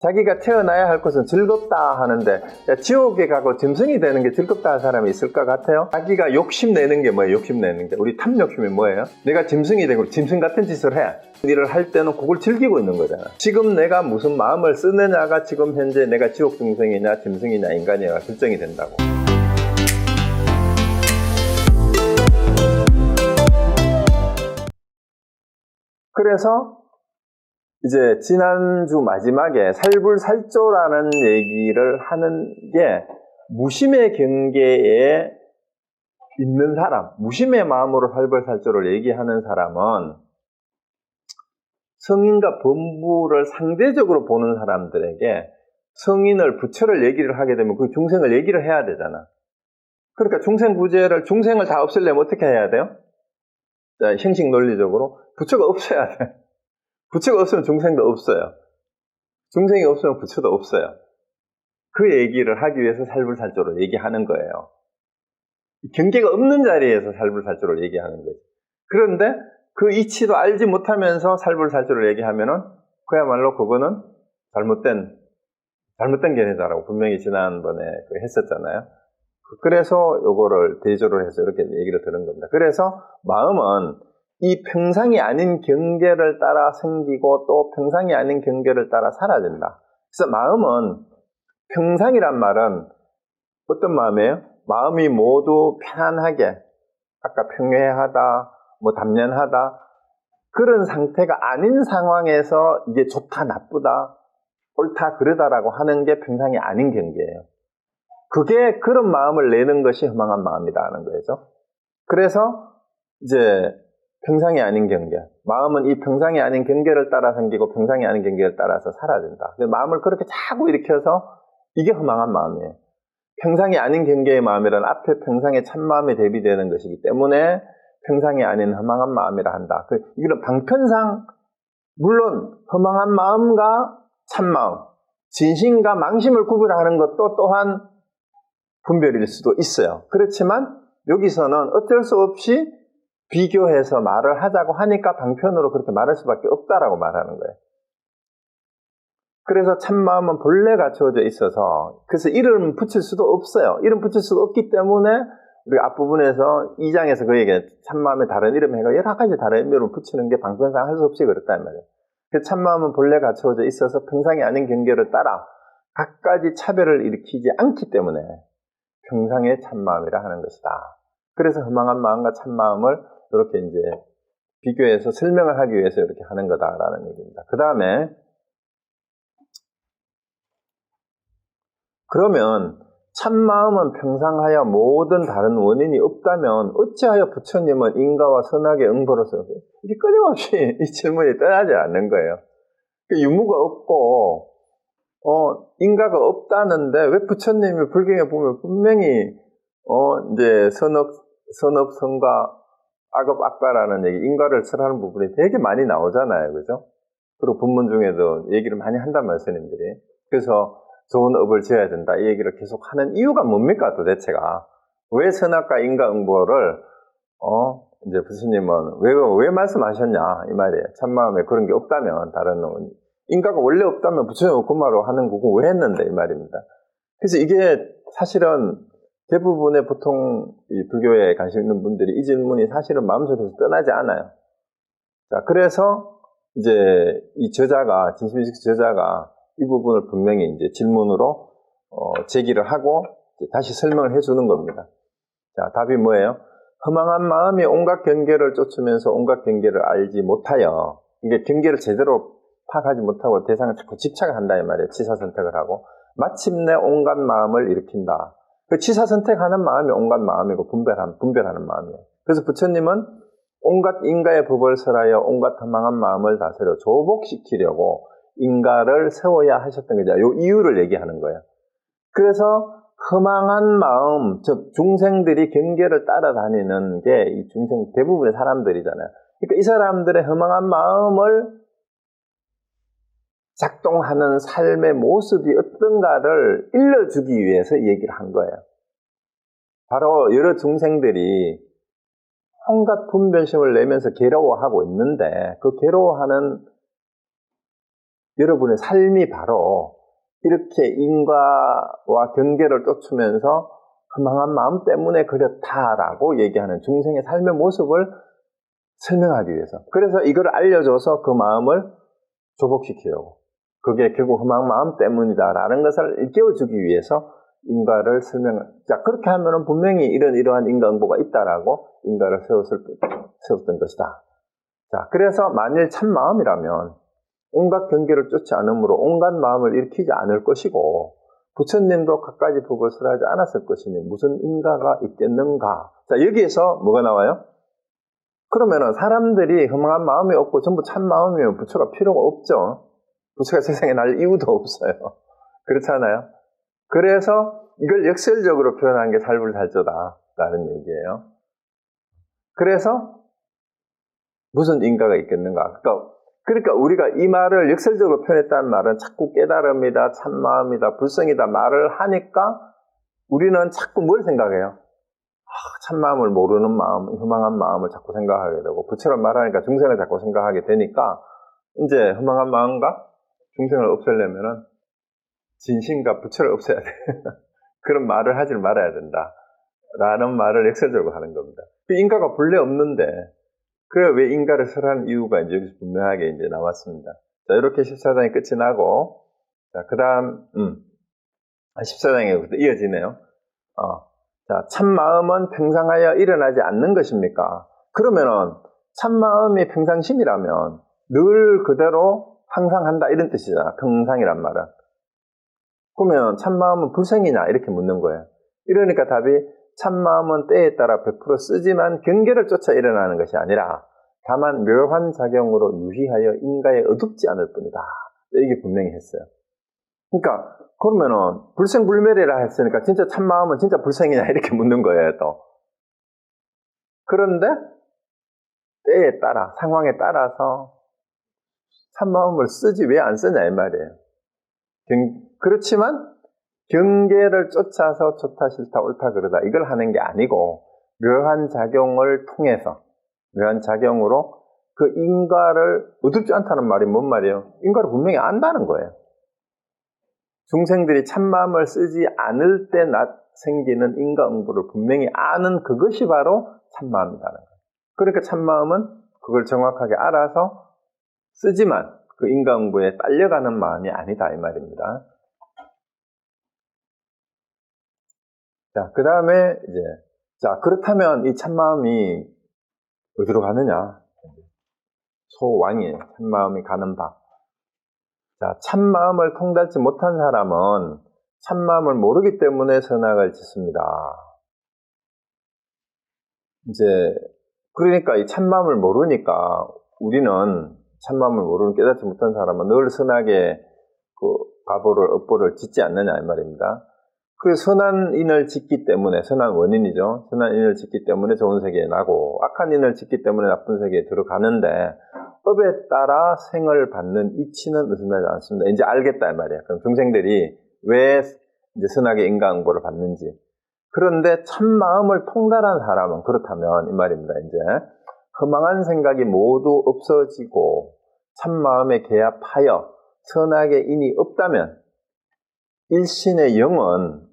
자기가 태어나야 할 것은 즐겁다 하는데 지옥에 가고 짐승이 되는 게 즐겁다 하는 사람이 있을 것 같아요? 자기가 욕심내는 게 뭐예요? 욕심내는 게 우리 탐욕심이 뭐예요? 내가 짐승이 되고 짐승 같은 짓을 해. 일을 할 때는 그걸 즐기고 있는 거잖아. 지금 내가 무슨 마음을 쓰느냐가 지금 현재 내가 지옥 중생이냐 짐승이냐 인간이냐가 결정이 된다고. 그래서 이제 지난주 마지막에 살불살조라는 얘기를 하는 게 무심의 경계에 있는 사람, 무심의 마음으로 살불살조를 얘기하는 사람은 성인과 범부를 상대적으로 보는 사람들에게 성인을, 부처를 얘기를 하게 되면 그 중생을 얘기를 해야 되잖아. 그러니까 중생을 다 없애려면 어떻게 해야 돼요? 자, 형식 논리적으로 부처가 없어야 돼. 부처가 없으면 중생도 없어요. 중생이 없으면 부처도 없어요. 그 얘기를 하기 위해서 살불살조를 얘기하는 거예요. 경계가 없는 자리에서 살불살조를 얘기하는 거죠. 그런데 그 이치도 알지 못하면서 살불살조를 얘기하면은 그야말로 그거는 잘못된 견해다라고 분명히 지난번에 했었잖아요. 그래서 요거를 대조를 해서 이렇게 얘기를 드는 겁니다. 그래서 마음은 이 평상이 아닌 경계를 따라 생기고 또 평상이 아닌 경계를 따라 사라진다. 그래서 마음은 평상이란 말은 어떤 마음이에요? 마음이 모두 편안하게, 아까 평회하다, 담연하다, 그런 상태가 아닌 상황에서 이게 좋다, 나쁘다, 옳다, 그러다라고 하는 게 평상이 아닌 경계예요. 그게 그런 마음을 내는 것이 허망한 마음이다 하는 거죠. 그래서 이제 평상이 아닌 경계, 마음은 이 평상이 아닌 경계를 따라 생기고 평상이 아닌 경계를 따라서 사라진다. 마음을 그렇게 자꾸 일으켜서 이게 허망한 마음이에요. 평상이 아닌 경계의 마음이란 앞에 평상의 참마음에 대비되는 것이기 때문에 평상이 아닌 허망한 마음이라 한다. 이거는 방편상 물론 허망한 마음과 참마음, 진심과 망심을 구분하는 것도 또한 분별일 수도 있어요. 그렇지만 여기서는 어쩔 수 없이 비교해서 말을 하자고 하니까 방편으로 그렇게 말할 수밖에 없다라고 말하는 거예요. 그래서 참마음은 본래 갖춰져 있어서 그래서 이름 붙일 수도 없어요. 이름 붙일 수가 없기 때문에 우리 앞부분에서 2장에서 그 얘기에 참마음의 다른 이름 해가 여러 가지 다른 의미로 붙이는 게 방편상 할 수 없이 그렇단 말이에요. 그 참마음은 본래 갖춰져 있어서 평상이 아닌 경계를 따라 각가지 차별을 일으키지 않기 때문에 평상의 참마음이라 하는 것이다. 그래서 허망한 마음과 참마음을 이렇게 이제 비교해서 설명을 하기 위해서 이렇게 하는 거다라는 얘기입니다. 그 다음에 그러면 참마음은 평상하여 모든 다른 원인이 없다면 어찌하여 부처님은 인가와 선악의 응보로서 이게 끊임없이 이 질문이 떠나지 않는 거예요. 유무가 없고 인가가 없다는데 왜 부처님이 불경에 보면 분명히 이제 선업, 선과 악업, 악과라는 얘기, 인과를 설하는 부분이 되게 많이 나오잖아요. 그죠? 그리고 본문 중에도 얘기를 많이 한단 스님들이. 그래서 좋은 업을 지어야 된다. 이 얘기를 계속 하는 이유가 뭡니까 도대체가? 왜 선악과 인과 응보를, 이제 부처님은 왜 말씀하셨냐? 이 말이에요. 참마음에 그런 게 없다면, 다른 인가가 원래 없다면 부처님 없구마로 하는 거고 왜 했는데? 이 말입니다. 그래서 이게 사실은 대부분의 보통 이 불교에 관심 있는 분들이 이 질문이 사실은 마음속에서 떠나지 않아요. 자, 그래서 이제 이 저자가, 진심의식 저자가 이 부분을 분명히 이제 질문으로 제기를 하고 다시 설명을 해주는 겁니다. 자, 답이 뭐예요? 허망한 마음이 온갖 경계를 쫓으면서 온갖 경계를 알지 못하여 이게 경계를 제대로 파악하지 못하고 대상을 자꾸 집착을 한다 이 말이에요. 치사 선택을 하고 마침내 온갖 마음을 일으킨다. 그 치사 선택하는 마음이 온갖 마음이고 분별하는 마음이에요. 그래서 부처님은 온갖 인가의 법을 설하여 온갖 허망한 마음을 다스려 조복시키려고 인가를 세워야 하셨던 거죠. 이 이유를 얘기하는 거예요. 그래서 허망한 마음, 즉 중생들이 경계를 따라다니는 게 이 중생 대부분의 사람들이잖아요. 그러니까 이 사람들의 허망한 마음을 작동하는 삶의 모습이 어떤가를 일러주기 위해서 얘기를 한 거예요. 바로 여러 중생들이 온갖 분별심을 내면서 괴로워하고 있는데 그 괴로워하는 여러분의 삶이 바로 이렇게 인과와 경계를 쫓으면서 허망한 마음 때문에 그렇다라고 얘기하는 중생의 삶의 모습을 설명하기 위해서. 그래서 이걸 알려줘서 그 마음을 조복시키려고. 그게 결국 허망한 마음 때문이다라는 것을 일깨워주기 위해서 인과를 자, 그렇게 하면은 분명히 이러한 인과응보가 있다라고 인과를 세웠던 것이다. 자, 그래서 만일 참마음이라면 온갖 경계를 쫓지 않으므로 온갖 마음을 일으키지 않을 것이고 부처님도 갖가지 법을 설하지 않았을 것이니 무슨 인과가 있겠는가. 자, 여기에서 뭐가 나와요? 그러면은 사람들이 허망한 마음이 없고 전부 참마음이면 부처가 필요가 없죠. 부처가 세상에 날 이유도 없어요. 그렇잖아요. 그래서 이걸 역설적으로 표현한 게 살불살조다라는 얘기예요. 그래서 무슨 인과가 있겠는가. 그러니까 우리가 이 말을 역설적으로 표현했다는 말은 자꾸 깨달음이다, 참마음이다, 불성이다 말을 하니까 우리는 자꾸 뭘 생각해요? 참마음을 모르는 마음, 허망한 마음을 자꾸 생각하게 되고 부처럼 말하니까 중생을 자꾸 생각하게 되니까 이제 허망한 마음과 중생을 없애려면은 진심과 부처를 없애야 돼. 그런 말을 하지 말아야 된다. 라는 말을 역설적으로 하는 겁니다. 그 인과가 본래 없는데 그래 왜 인과를 설하는 이유가 이제 여기서 분명하게 이제 나왔습니다. 자, 이렇게 14장이 끝이 나고, 자, 그 다음, 14장에 이어지네요. 자, 참마음은 평상하여 일어나지 않는 것입니까? 그러면은, 참마음이 평상심이라면, 늘 그대로 항상 한다, 이런 뜻이잖아. 평상이란 말은. 그러면, 참마음은 불생이냐? 이렇게 묻는 거예요. 이러니까 답이, 참마음은 때에 따라 100% 쓰지만 경계를 쫓아 일어나는 것이 아니라 다만 묘한 작용으로 유희하여 인가에 어둡지 않을 뿐이다. 이게 분명히 했어요. 그러니까 그러면은 불생불멸이라 했으니까 진짜 참마음은 진짜 불생이냐 이렇게 묻는 거예요 또. 그런데 때에 따라 상황에 따라서 참마음을 쓰지 왜 안 쓰냐 이 말이에요. 그렇지만 경계를 쫓아서 좋다 싫다 옳다 그러다 이걸 하는 게 아니고 묘한 작용을 통해서 묘한 작용으로 그 인과를 어둡지 않다는 말이 뭔 말이에요? 인과를 분명히 안다는 거예요. 중생들이 참마음을 쓰지 않을 때 생기는 인과응보를 분명히 아는 그것이 바로 참마음이라는 거예요. 그러니까 참마음은 그걸 정확하게 알아서 쓰지만 그 인과응보에 딸려가는 마음이 아니다 이 말입니다. 자, 그 다음에 자, 그렇다면 이 참마음이 어디로 가느냐? 소왕이에요. 참마음이 가는 바. 자, 참마음을 통달치 못한 사람은 참마음을 모르기 때문에 선악을 짓습니다. 그러니까 이 참마음을 모르니까 우리는 참마음을 모르는 깨닫지 못한 사람은 늘 선악의 과보를, 업보를 짓지 않느냐 이 말입니다. 그 선한 인을 짓기 때문에, 선한 원인이죠. 선한 인을 짓기 때문에 좋은 세계에 나고, 악한 인을 짓기 때문에 나쁜 세계에 들어가는데, 업에 따라 생을 받는 이치는 의심하지 않습니다. 이제 알겠다, 이 말이에요. 그럼 중생들이 왜 이제 선악의 인과응보를 받는지. 그런데 참마음을 통달한 사람은 그렇다면, 이 말입니다. 이제, 허망한 생각이 모두 없어지고, 참마음에 개합하여 선악의 인이 없다면, 일신의 영은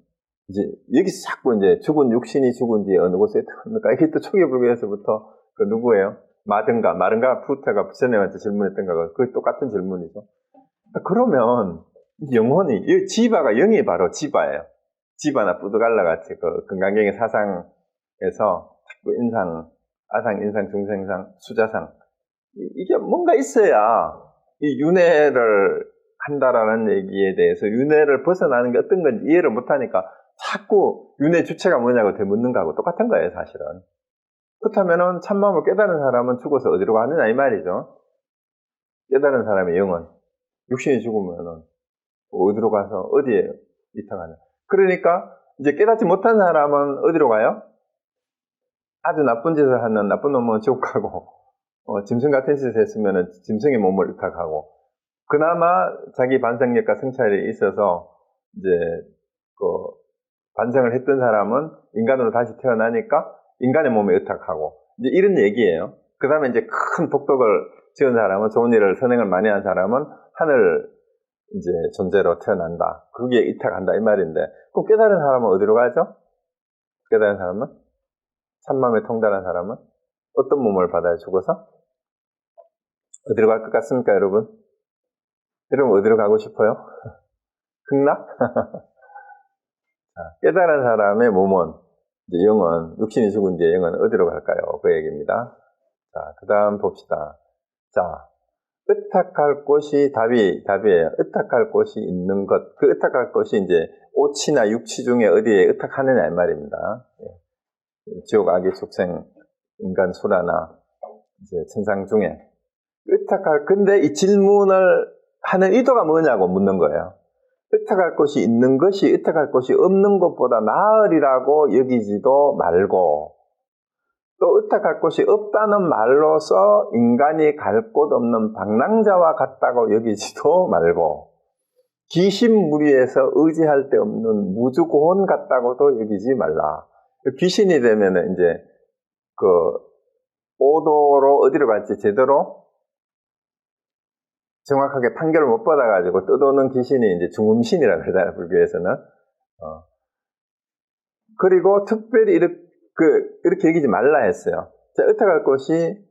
여기서 자꾸 죽은 육신이 죽은 뒤에 어느 곳에 탑니까? 이게 또 초기불교에서부터 누구예요? 마든가 푸타가 부처님한테 질문했던 거가 그 똑같은 질문이죠. 그러면 영혼이 지바가 영이 바로 지바예요. 지바나 뿌드갈라 같이 그 금강경의 사상에서 자꾸 인상, 아상, 인상, 중생상, 수자상 이게 뭔가 있어야 이 윤회를 한다라는 얘기에 대해서 윤회를 벗어나는 게 어떤 건지 이해를 못하니까 자꾸 윤회 주체가 뭐냐고 되묻는 거하고 똑같은 거예요, 사실은. 그렇다면은 참마음을 깨달은 사람은 죽어서 어디로 가느냐 이 말이죠. 깨달은 사람의 영은 육신이 죽으면은 어디로 가서 어디에 이탁하냐. 그러니까 이제 깨닫지 못한 사람은 어디로 가요? 아주 나쁜 짓을 하는 나쁜 놈은 지옥 가고 짐승 같은 짓을 했으면은 짐승의 몸을 이탁하고 그나마 자기 반성력과 성찰이 있어서 반성을 했던 사람은 인간으로 다시 태어나니까 인간의 몸에 의탁하고 이제 이런 얘기예요. 그 다음에 이제 큰 복덕을 지은 사람은 좋은 일을 선행을 많이 한 사람은 하늘 이제 존재로 태어난다. 거기에 이탁한다 이 말인데, 그럼 깨달은 사람은 어디로 가죠? 깨달은 사람은? 참마음에 통달한 사람은? 어떤 몸을 받아요, 죽어서? 어디로 갈 것 같습니까, 여러분? 여러분 어디로 가고 싶어요? 극락? 깨달은 사람의 몸은, 이제 영은, 육신이 죽은 뒤에 영은 어디로 갈까요? 그 얘기입니다. 자, 그 다음 봅시다. 자, 의탁할 곳이 답이에요. 의탁할 곳이 있는 것. 그 의탁할 곳이 이제 오치나 육치 중에 어디에 의탁하느냐 이 말입니다. 지옥, 악의, 축생, 인간, 수라나 이제 천상 중에 근데 이 질문을 하는 의도가 뭐냐고 묻는 거예요. 의탁할 곳이 있는 것이 의탁할 곳이 없는 것보다 나으리라고 여기지도 말고, 또 의탁할 곳이 없다는 말로서 인간이 갈 곳 없는 방랑자와 같다고 여기지도 말고, 귀신무리에서 의지할 데 없는 무주고혼 같다고도 여기지 말라. 귀신이 되면은 이제 그 오도로 어디로 갈지 제대로 정확하게 판결을 못 받아가지고 떠도는 귀신이 이제 중음신이라고 그러잖아요, 불교에서는. 그리고 특별히 이렇게 여기지 말라 했어요. 자, 의탁할 곳이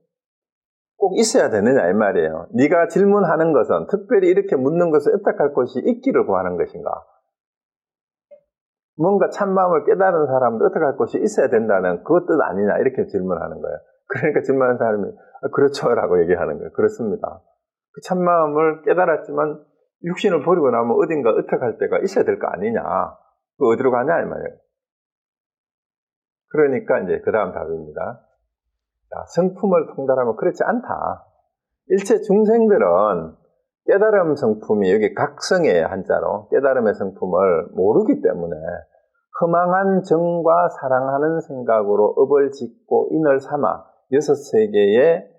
꼭 있어야 되느냐 이 말이에요. 네가 질문하는 것은, 특별히 이렇게 묻는 것은 의탁할 곳이 있기를 구하는 것인가? 뭔가 참마음을 깨달은 사람도 의탁할 곳이 있어야 된다는 그것 뜻 아니냐, 이렇게 질문하는 거예요. 그러니까 질문하는 사람이 그렇죠 라고 얘기하는 거예요. 그렇습니다. 그 참마음을 깨달았지만 육신을 버리고 나면 어딘가 의탁할 때가 있어야 될 거 아니냐. 그 어디로 가냐 이 말이에요. 그러니까 이제 그 다음 답입니다. 자, 성품을 통달하면 그렇지 않다. 일체 중생들은 깨달음 성품이 여기 각성이에요, 한자로. 깨달음의 성품을 모르기 때문에 허망한 정과 사랑하는 생각으로 업을 짓고 인을 삼아 여섯 세계의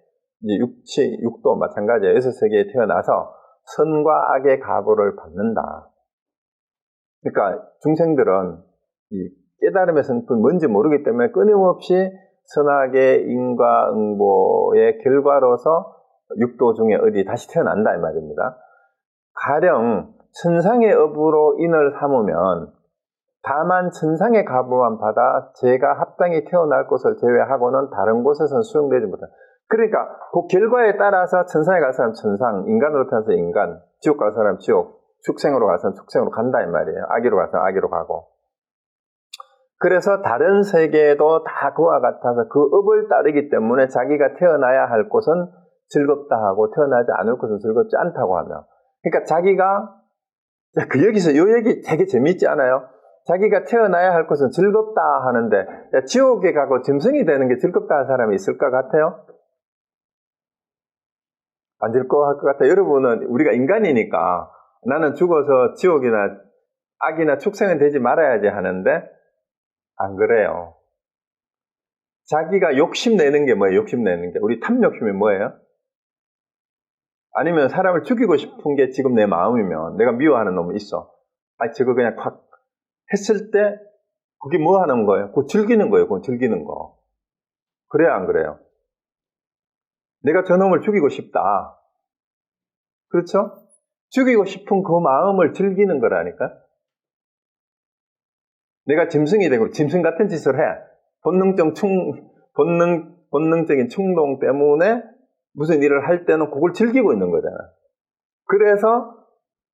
육도 마찬가지예요. 여섯 세계에 태어나서 선과 악의 가보를 받는다. 그러니까 중생들은 이 깨달음의 성품이 뭔지 모르기 때문에 끊임없이 선악의 인과응보의 결과로서 육도 중에 어디 다시 태어난다 이 말입니다. 가령 천상의 업으로 인을 삼으면 다만 천상의 가보만 받아 제가 합당히 태어날 곳을 제외하고는 다른 곳에서는 수용되지 못한다. 그러니까 그 결과에 따라서 천상에 갈 사람 천상, 인간으로 태어나서 인간, 지옥 갈 사람 지옥, 축생으로 갈 사람 축생으로 간다 이 말이에요. 악의로 갈 사람 악의로 가고. 그래서 다른 세계도 다 그와 같아서 그 업을 따르기 때문에 자기가 태어나야 할 곳은 즐겁다 하고 태어나지 않을 곳은 즐겁지 않다고 하며, 그러니까 자기가 여기서 이 얘기 되게 재밌지 않아요? 자기가 태어나야 할 곳은 즐겁다 하는데 지옥에 가고 짐승이 되는 게 즐겁다 할 사람이 있을 것 같아요? 안 될 것 같아요. 여러분은 우리가 인간이니까 나는 죽어서 지옥이나 악이나 축생은 되지 말아야지 하는데 안 그래요. 자기가 욕심내는 게 뭐예요? 욕심내는 게. 우리 탐욕심이 뭐예요? 아니면 사람을 죽이고 싶은 게 지금 내 마음이면, 내가 미워하는 놈이 있어. 저거 그냥 확 했을 때 그게 뭐 하는 거예요? 그거 즐기는 거예요. 그거 즐기는 거. 그래요, 안 그래요? 내가 저 놈을 죽이고 싶다. 그렇죠? 죽이고 싶은 그 마음을 즐기는 거라니까. 내가 짐승이 되고 짐승 같은 짓을 해. 본능적인 충동 때문에 무슨 일을 할 때는 그걸 즐기고 있는 거잖아. 그래서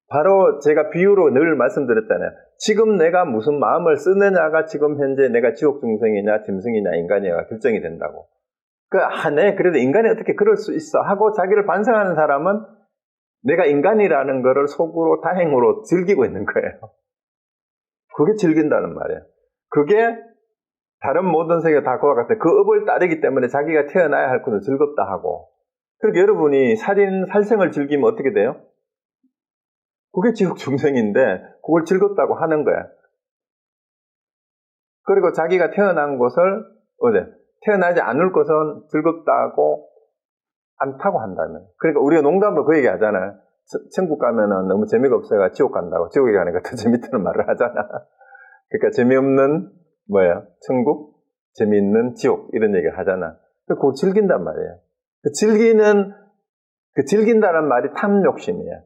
바로 제가 비유로 늘 말씀드렸잖아요. 지금 내가 무슨 마음을 쓰느냐가 지금 현재 내가 지옥 중생이냐 짐승이냐 인간이냐가 결정이 된다고. 그래도 인간이 어떻게 그럴 수 있어 하고 자기를 반성하는 사람은 내가 인간이라는 거를 속으로 다행으로 즐기고 있는 거예요. 그게 즐긴다는 말이에요. 그게 다른 모든 세계가 다 그와 같아. 그 업을 따르기 때문에 자기가 태어나야 할 것을 즐겁다 하고. 그러니까 여러분이 살생을 즐기면 어떻게 돼요? 그게 지옥 중생인데 그걸 즐겁다고 하는 거야. 그리고 자기가 태어난 곳을 태어나지 않을 것은 즐겁다고 않다고 한다면. 그러니까 우리가 농담으로 그 얘기 하잖아요. 천국 가면은 너무 재미가 없어가 지옥 간다고. 지옥에 가니까 더 재밌다는 말을 하잖아. 그러니까 재미없는 천국, 재미있는 지옥 이런 얘기를 하잖아. 그걸 즐긴단 말이에요. 즐긴다는 말이 탐욕심이에요.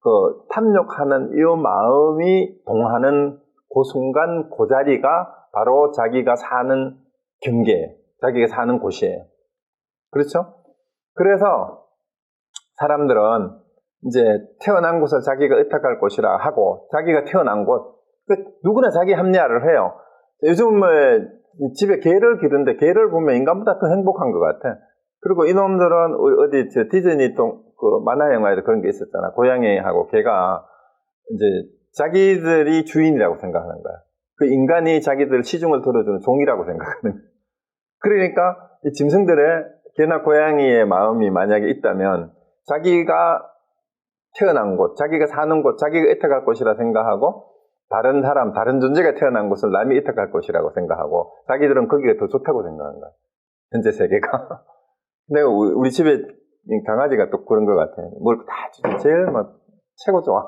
그 탐욕하는 이 마음이 동하는 그 순간 그 자리가 바로 자기가 사는 경계예요. 자기가 사는 곳이에요. 그렇죠? 그래서 사람들은 이제 태어난 곳을 자기가 의탁할 곳이라 하고 자기가 태어난 곳, 누구나 자기 합리화를 해요. 요즘은 집에 개를 기르는데 개를 보면 인간보다 더 행복한 것 같아. 그리고 이놈들은 어디 디즈니 그 만화 영화에도 그런 게 있었잖아. 고양이하고 개가 이제 자기들이 주인이라고 생각하는 거야. 그 인간이 자기들 시중을 들어주는 종이라고 생각하는 거야. 그러니까 이 짐승들의 개나 고양이의 마음이 만약에 있다면 자기가 태어난 곳, 자기가 사는 곳, 자기가 애택할 곳이라 생각하고 다른 사람, 다른 존재가 태어난 곳을 남이 애택할 곳이라고 생각하고 자기들은 거기가 더 좋다고 생각하는 거야. 현재 세계가. 내가 우리 집에 강아지가 또 그런 것 같아. 뭘 다 주지. 제일 막 최고 좋아.